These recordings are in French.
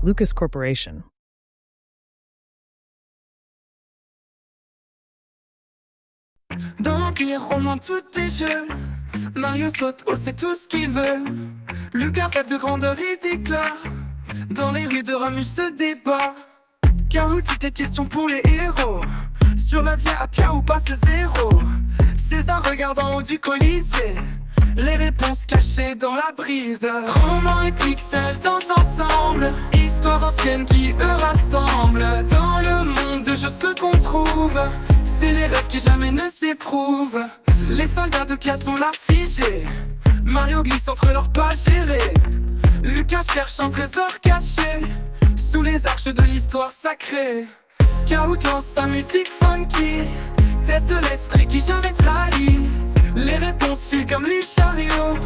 Lucas Corporation. Dans l'Empire romain, tout est jeu. Mario saute, oh, c'est tout ce qu'il veut. Lucas rêve de grandeur et d'éclat. Dans les rues de Rome, il se débat. Car où toutes les questions pour les héros. Sur la via Appia ou passe zéro. César regarde en haut du Colisée. Les réponses cachées dans la brise. Roman et Pixel dansent ensemble. Histoire ancienne qui eux rassemble. Dans le monde de jeux ce qu'on trouve, c'est les rêves qui jamais ne s'éprouvent. Les soldats de Pia sont là figés. Mario glisse entre leurs pas gérés. Lucas cherche un trésor caché sous les arches de l'histoire sacrée. Kahoot lance sa musique funky, teste l'esprit qui jamais trahit. Les réponses filent comme les chariots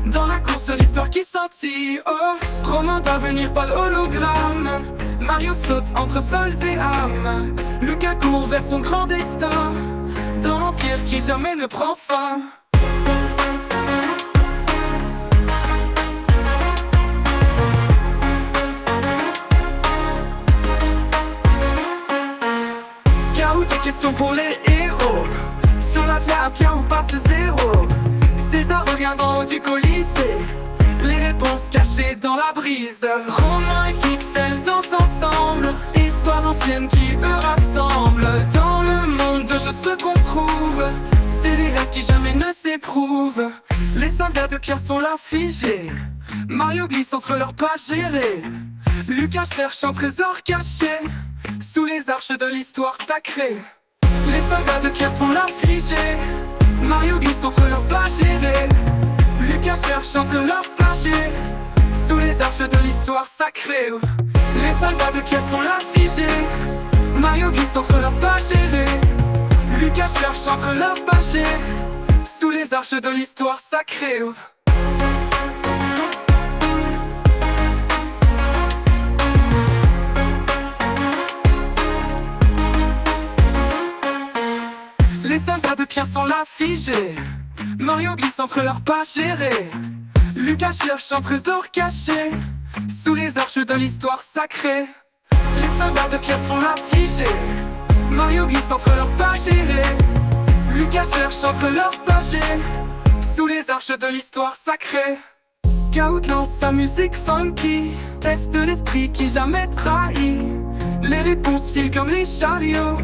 dans la course de l'histoire qui scintille. Oh, Romain doit venir par l'hologramme. Mario saute entre sols et âmes. Lucas court vers son grand destin dans l'empire qui jamais ne prend fin. Kahoot des questions pour les héros. Sur la via Appia ou passe zéro. César regarde en haut du Colisée. Les réponses cachées dans la brise. Romain et Pixel dansent ensemble. Histoire ancienne qui eux rassemble. Dans le monde de jeux ce qu'on trouve, c'est les rêves qui jamais ne s'éprouvent. Les soldats de Pierre sont là figés. Mario glisse entre leurs pas gérés. Lucas cherche un trésor caché sous les arches de l'histoire sacrée. Les soldats de Pierre sont là figés. Mario glisse entre leurs pas gérés. Lucas cherche entre leurs pagés sous les arches de l'histoire sacrée. Les soldats de Pierre sont là figés. Mario glisse entre leurs pas gérés. Lucas cherche entre leurs pagés sous les arches de l'histoire sacrée. Les soldats de Pierre sont là figés. Mario glisse entre leurs pas gérés. Lucas cherche un trésor caché sous les arches de l'histoire sacrée. Les soldats de Pierre sont là figés. Mario glisse entre leurs pas gérés. Lucas cherche entre leurs pagés sous les arches de l'histoire sacrée. Kahoot lance sa musique funky, teste l'esprit qui jamais trahit. Les réponses filent comme les chariots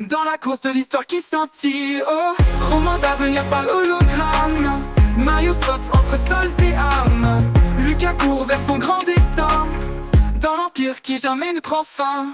dans la course de l'histoire qui scintille. Oh, Romain va venir par l'hologramme. Mario saute entre sols et âmes. Lucas court vers son grand destin dans l'empire qui jamais ne prend fin.